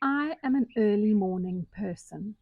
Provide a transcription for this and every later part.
I am an early morning person.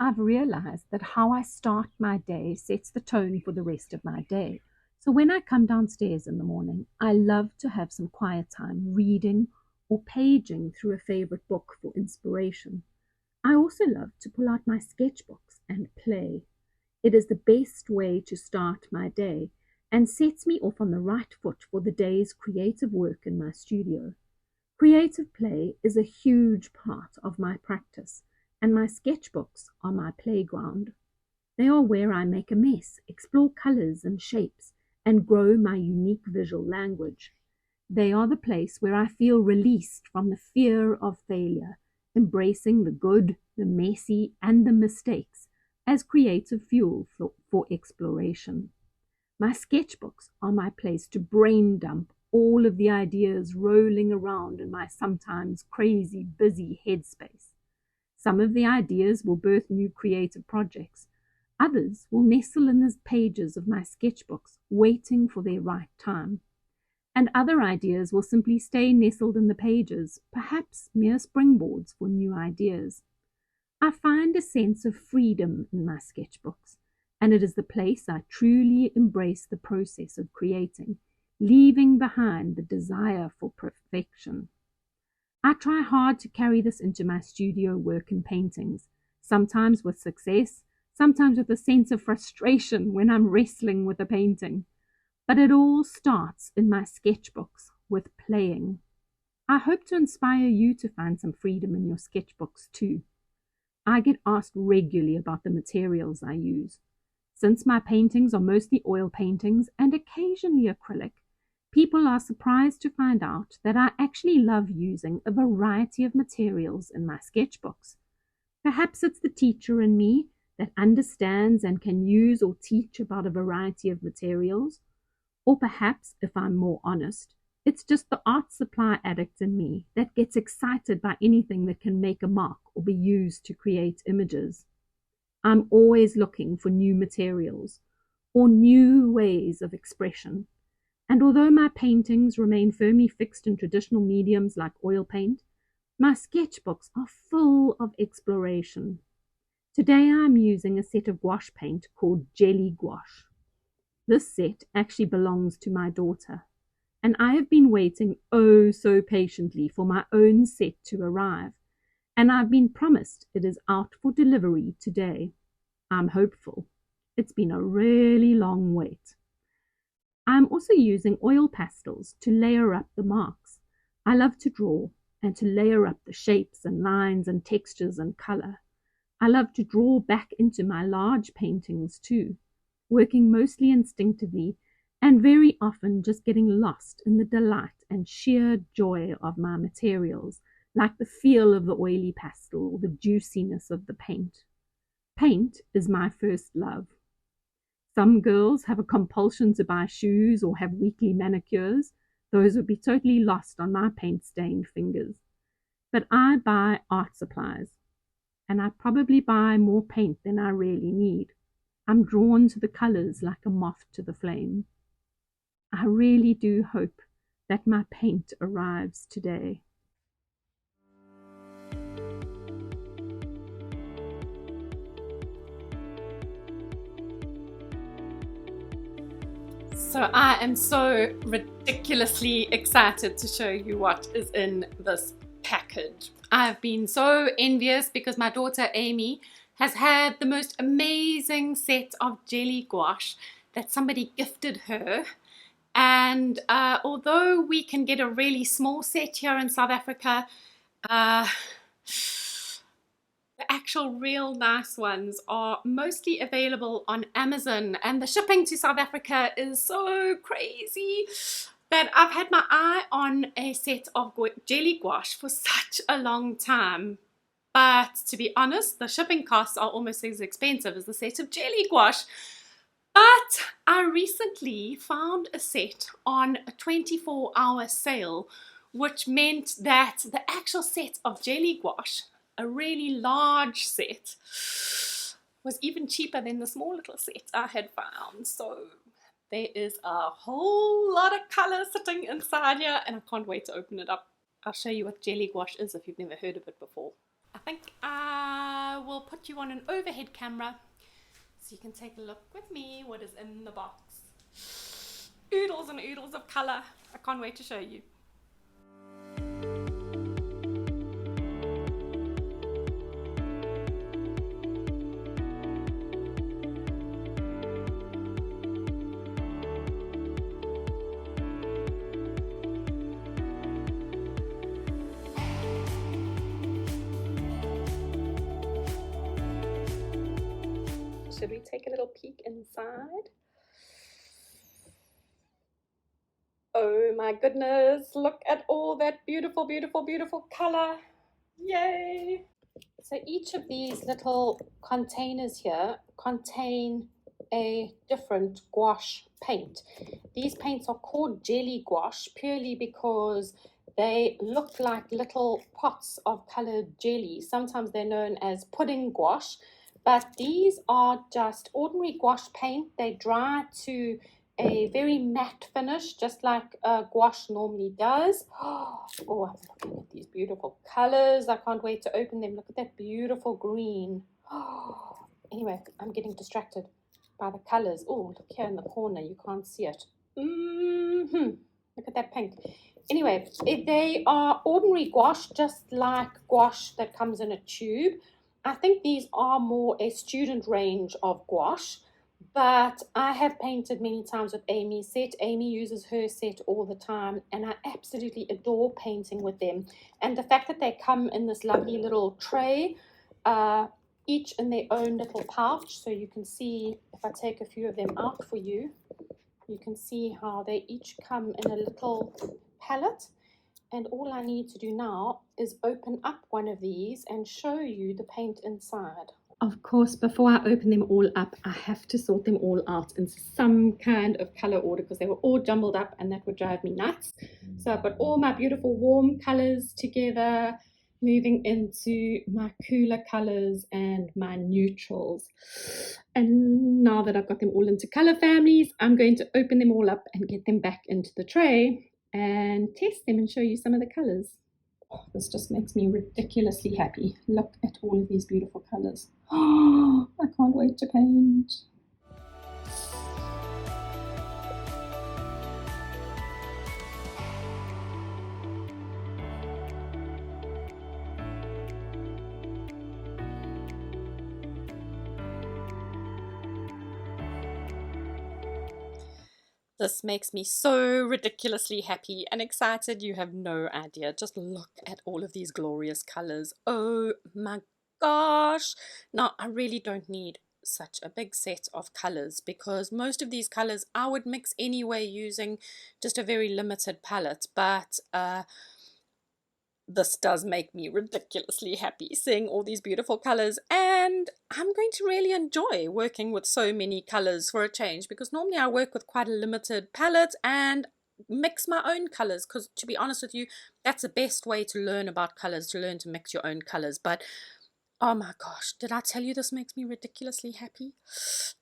I've realized that how I start my day sets the tone for the rest of my day. So when I come downstairs in the morning, I love to have some quiet time reading or paging through a favorite book for inspiration. I also love to pull out my sketchbooks and play. It is the best way to start my day and sets me off on the right foot for the day's creative work in my studio. Creative play is a huge part of my practice, and my sketchbooks are my playground. They are where I make a mess, explore colors and shapes, and grow my unique visual language. They are the place where I feel released from the fear of failure, embracing the good, the messy, and the mistakes as creative fuel for exploration. My sketchbooks are my place to brain dump all of the ideas rolling around in my sometimes crazy, busy headspace. Some of the ideas will birth new creative projects. Others will nestle in the pages of my sketchbooks, waiting for their right time. And other ideas will simply stay nestled in the pages, perhaps mere springboards for new ideas. I find a sense of freedom in my sketchbooks, and it is the place I truly embrace the process of creating, leaving behind the desire for perfection. I try hard to carry this into my studio work and paintings, sometimes with success, sometimes with a sense of frustration when I'm wrestling with a painting. But it all starts in my sketchbooks with playing. I hope to inspire you to find some freedom in your sketchbooks too. I get asked regularly about the materials I use. Since my paintings are mostly oil paintings and occasionally acrylic, people are surprised to find out that I actually love using a variety of materials in my sketchbooks. Perhaps it's the teacher in me that understands and can use or teach about a variety of materials. Or perhaps, if I'm more honest, it's just the art supply addict in me that gets excited by anything that can make a mark or be used to create images. I'm always looking for new materials or new ways of expression. And although my paintings remain firmly fixed in traditional mediums like oil paint, my sketchbooks are full of exploration. Today I'm using a set of gouache paint called Jelly Gouache. This set actually belongs to my daughter, and I have been waiting oh so patiently for my own set to arrive, and I've been promised it is out for delivery today. I'm hopeful. It's been a really long wait. I'm also using oil pastels to layer up the marks. I love to draw and to layer up the shapes and lines and textures and color. I love to draw back into my large paintings too, working mostly instinctively and very often just getting lost in the delight and sheer joy of my materials, like the feel of the oily pastel or the juiciness of the paint. Paint is my first love. Some girls have a compulsion to buy shoes or have weekly manicures. Those would be totally lost on my paint-stained fingers. But I buy art supplies, and I probably buy more paint than I really need. I'm drawn to the colors like a moth to the flame. I really do hope that my paint arrives today. So I am so ridiculously excited to show you what is in this package. I've been so envious because my daughter Amy has had the most amazing set of jelly gouache that somebody gifted her. And although we can get a really small set here in South Africa, the actual real nice ones are mostly available on Amazon, and the shipping to South Africa is so crazy that I've had my eye on a set of jelly gouache for such a long time. But to be honest, the shipping costs are almost as expensive as the set of jelly gouache. But I recently found a set on a 24-hour sale, which meant that the actual set of jelly gouache, a really large set, was even cheaper than the small little set I had found. So There is a whole lot of colour sitting inside here and I can't wait to open it up. I'll show you what jelly gouache is if you've never heard of it before. I think I will put you on an overhead camera so you can take a look with me what is in the box. Oodles and oodles of colour. I can't wait to show you. Should we take a little peek inside? Oh my goodness, look at all that beautiful, beautiful, beautiful color. Yay! So each of these little containers here contain a different gouache paint. These paints are called jelly gouache purely because they look like little pots of colored jelly. Sometimes they're known as pudding gouache, but these are just ordinary gouache paint. They dry to a very matte finish, just like gouache normally does. Oh, I'm looking at these beautiful colors. I can't wait to open them. Look at that beautiful green. Oh, anyway, I'm getting distracted by the colors. Oh, look here in the corner. You can't see it. Look at that pink. Anyway, they are ordinary gouache, just like gouache that comes in a tube. I think these are more a student range of gouache, but I have painted many times with Amy's set. Amy uses her set all the time, and I absolutely adore painting with them. And the fact that they come in this lovely little tray, each in their own little pouch, so you can see, if I take a few of them out for you, you can see how they each come in a little palette. And all I need to do now is open up one of these and show you the paint inside. Of course, before I open them all up, I have to sort them all out in some kind of color order because they were all jumbled up and that would drive me nuts. So I've got all my beautiful warm colors together, moving into my cooler colors and my neutrals. And now that I've got them all into color families, I'm going to open them all up and get them back into the tray and test them and show you some of the colors. Oh, this just makes me ridiculously happy. Look at all of these beautiful colors. Oh, I can't wait to paint. This makes me so ridiculously happy and excited. You have no idea. Just look at all of these glorious colors. Oh my gosh. Now, I really don't need such a big set of colors because most of these colors I would mix anyway using just a very limited palette, but this does make me ridiculously happy seeing all these beautiful colors, and I'm going to really enjoy working with so many colors for a change because normally I work with quite a limited palette and mix my own colors because, to be honest with you, that's the best way to learn about colors, to learn to mix your own colors. But oh my gosh, did I tell you this makes me ridiculously happy?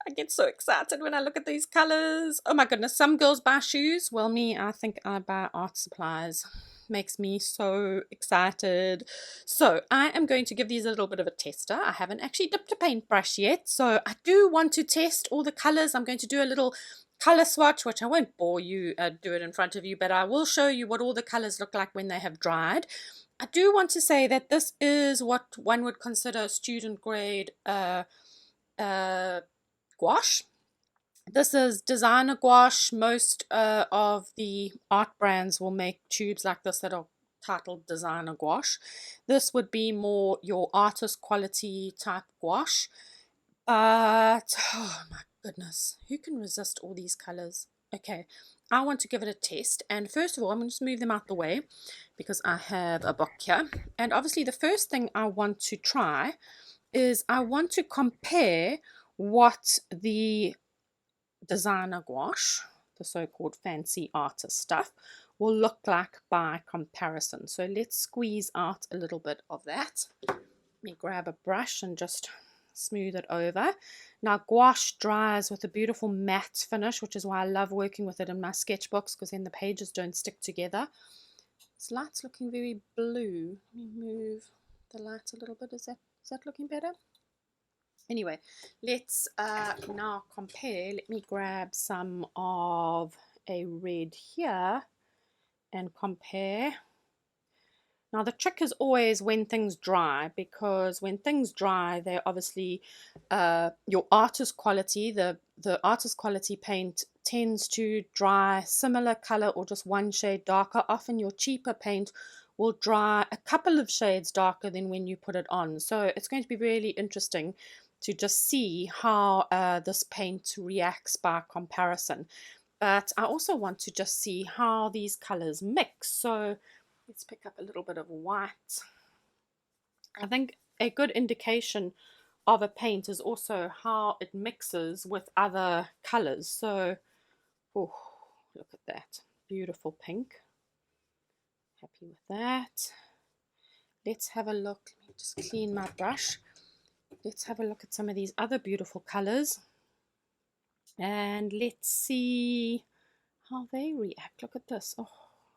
I get so excited when I look at these colors. Oh my goodness, some girls buy shoes. Well, me, I think I buy art supplies. Makes me so excited. So I am going to give these a little bit of a tester. I haven't actually dipped a paintbrush yet, so I do want to test all the colors. I'm going to do a little color swatch, which I won't bore you, do it in front of you, but I will show you what all the colors look like when they have dried. I do want to say that this is what one would consider student grade gouache. This is designer gouache. Most of the art brands will make tubes like this that are titled designer gouache. This would be more your artist quality type gouache. But, oh my goodness, who can resist all these colors? Okay, I want to give it a test. And first of all, I'm going to just move them out the way because I have a book here. And obviously the first thing I want to try is I want to compare what the designer gouache, the so-called fancy artist stuff, will look like by comparison. So let's squeeze out a little bit of that. Let me grab a brush and just smooth it over. Now gouache dries with a beautiful matte finish, which is why I love working with it in my sketchbooks, because then the pages don't stick together. This light's looking very blue. Let me move the light a little bit. Is that looking better? Anyway, let's now compare. Let me grab some of a red here and compare. Now the trick is always when things dry, because when things dry, they're obviously your artist quality, the artist quality paint tends to dry similar color or just one shade darker. Often your cheaper paint will dry a couple of shades darker than when you put it on. So it's going to be really interesting to just see how this paint reacts by comparison. But I also want to just see how these colors mix. So let's pick up a little bit of white. I think a good indication of a paint is also how it mixes with other colors. So, oh, look at that. Beautiful pink. Happy with that. Let's have a look. Let me just clean my brush. Let's have a look at some of these other beautiful colors. And let's see how they react. Look at this. Oh,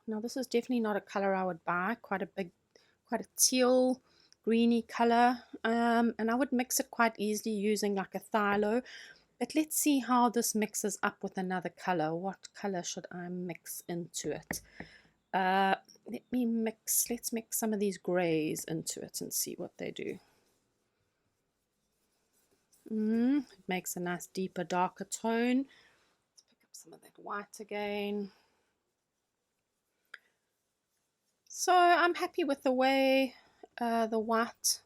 now this is definitely not a color I would buy. Quite a teal greeny color, and I would mix it quite easily using like a phthalo. But let's see how this mixes up with another color. What color should I mix into it? Let's mix some of these grays into it and see what they do. It makes a nice deeper, darker tone. Let's pick up some of that white again. So I'm happy with the way the white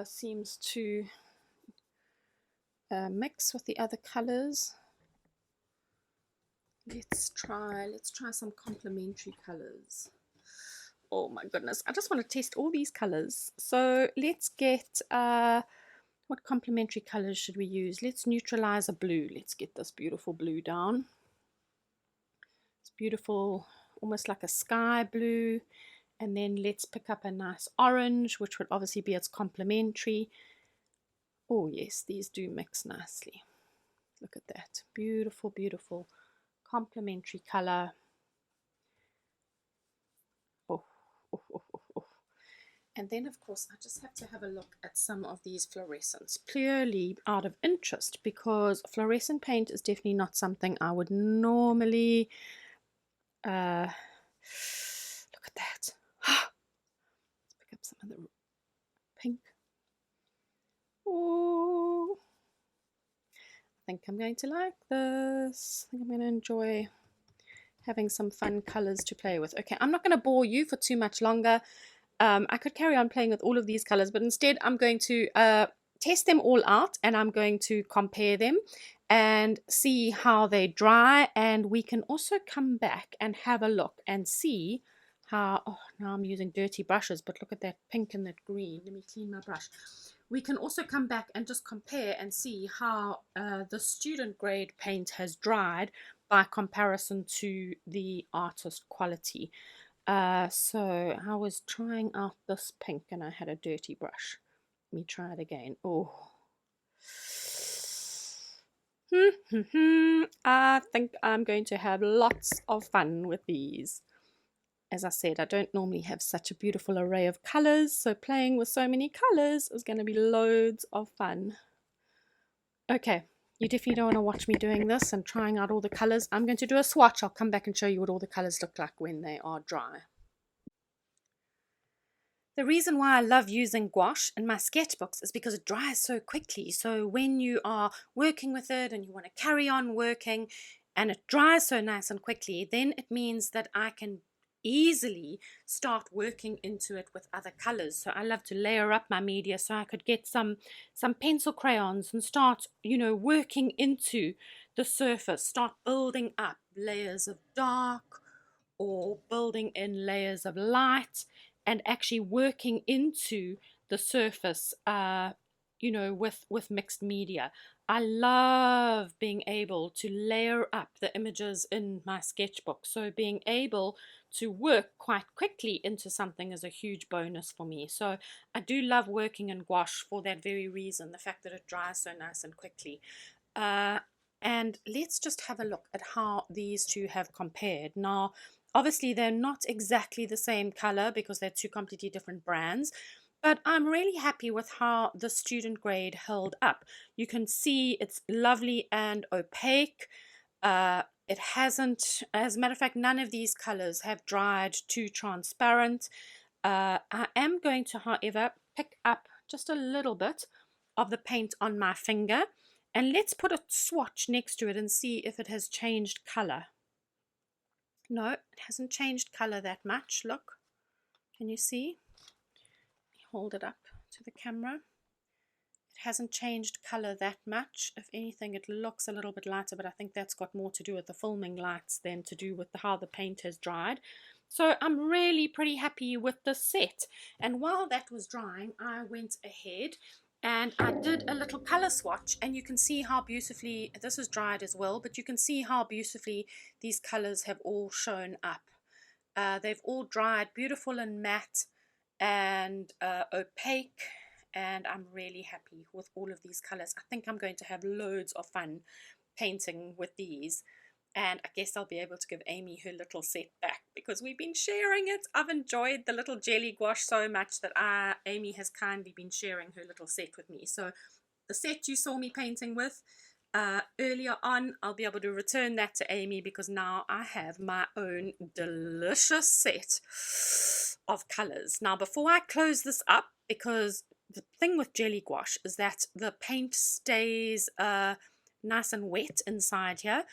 seems to mix with the other colors. Let's try some complementary colors. Oh my goodness, I just want to test all these colors. So let's get what complementary colors should we use? Let's neutralize a blue. Let's get this beautiful blue down. It's beautiful, almost like a sky blue. And then let's pick up a nice orange, which would obviously be its complementary. Oh yes, these do mix nicely. Look at that. Beautiful, beautiful complementary color. Oh, oh, oh, oh, oh. And then, of course, I just have to have a look at some of these fluorescents, purely out of interest, because fluorescent paint is definitely not something I would normally... look at that. Let's pick up some of the pink. Oh, I think I'm going to like this. I think I'm going to enjoy having some fun colors to play with. Okay, I'm not going to bore you for too much longer. I could carry on playing with all of these colors, but instead I'm going to test them all out, and I'm going to compare them and see how they dry. And we can also come back and have a look and see how... oh, now I'm using dirty brushes, but look at that pink and that green. Let me clean my brush. We can also come back and just compare and see how the student grade paint has dried by comparison to the artist quality. So I was trying out this pink and I had a dirty brush. Let me try it again. Oh. I think I'm going to have lots of fun with these. As I said, I don't normally have such a beautiful array of colors, so playing with so many colors is going to be loads of fun. Okay, you definitely don't want to watch me doing this and trying out all the colors. I'm going to do a swatch. I'll come back and show you what all the colors look like when they are dry. The reason why I love using gouache in my sketchbooks is because it dries so quickly. So when you are working with it and you want to carry on working and it dries so nice and quickly, then it means that I can easily start working into it with other colors. So I love to layer up my media, so I could get some pencil crayons and start, working into the surface, start building up layers of dark or building in layers of light, and actually working into the surface you know, with mixed media. I love being able to layer up the images in my sketchbook. So being able to work quite quickly into something is a huge bonus for me. So I do love working in gouache for that very reason, the fact that it dries so nice and quickly. Uh, and let's just have a look at how these two have compared. Now, obviously, they're not exactly the same color because they're two completely different brands, but I'm really happy with how the student grade held up. You can see it's lovely and opaque. It hasn't, as a matter of fact, none of these colors have dried too transparent. I am going to, however, pick up just a little bit of the paint on my finger, and let's put a swatch next to it and see if it has changed color. No, it hasn't changed color that much. Look, can you see? Hold it up to the camera. It hasn't changed color that much. If anything, it looks a little bit lighter, but I think that's got more to do with the filming lights than to do with how the paint has dried. So I'm really pretty happy with this set. And while that was drying, I went ahead and I did a little color swatch, and you can see how beautifully, this is dried as well, but you can see how beautifully these colors have all shown up. They've all dried beautiful and matte and opaque, and I'm really happy with all of these colors. I think I'm going to have loads of fun painting with these, and I guess I'll be able to give Amy her little set back because we've been sharing it. I've enjoyed the little jelly gouache so much that Amy has kindly been sharing her little set with me. So the set you saw me painting with earlier on, I'll be able to return that to Amy because now I have my own delicious set of colors. Now, before I close this up, because the thing with jelly gouache is that the paint stays nice and wet inside here.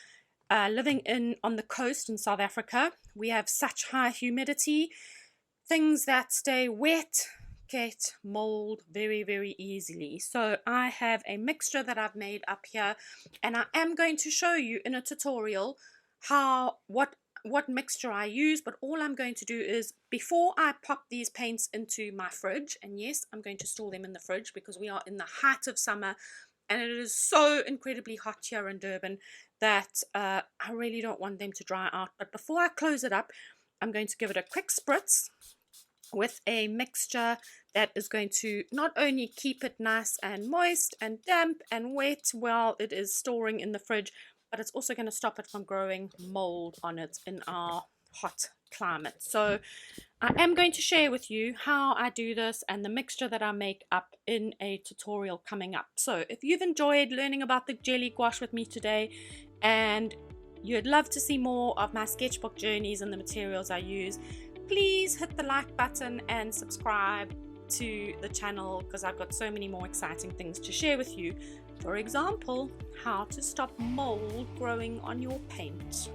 Living on the coast in South Africa, we have such high humidity. Things that stay wet get mold very, very easily. So I have a mixture that I've made up here, and I am going to show you in a tutorial what mixture I use. But all I'm going to do is, before I pop these paints into my fridge, and yes, I'm going to store them in the fridge because we are in the height of summer and it is so incredibly hot here in Durban that I really don't want them to dry out. But before I close it up, I'm going to give it a quick spritz with a mixture that is going to not only keep it nice and moist and damp and wet while it is storing in the fridge, but it's also going to stop it from growing mold on it in our hot climate. So I am going to share with you how I do this and the mixture that I make up in a tutorial coming up. So if you've enjoyed learning about the jelly gouache with me today and you'd love to see more of my sketchbook journeys and the materials I use, please hit the like button and subscribe to the channel because I've got so many more exciting things to share with you. For example, how to stop mold growing on your paint.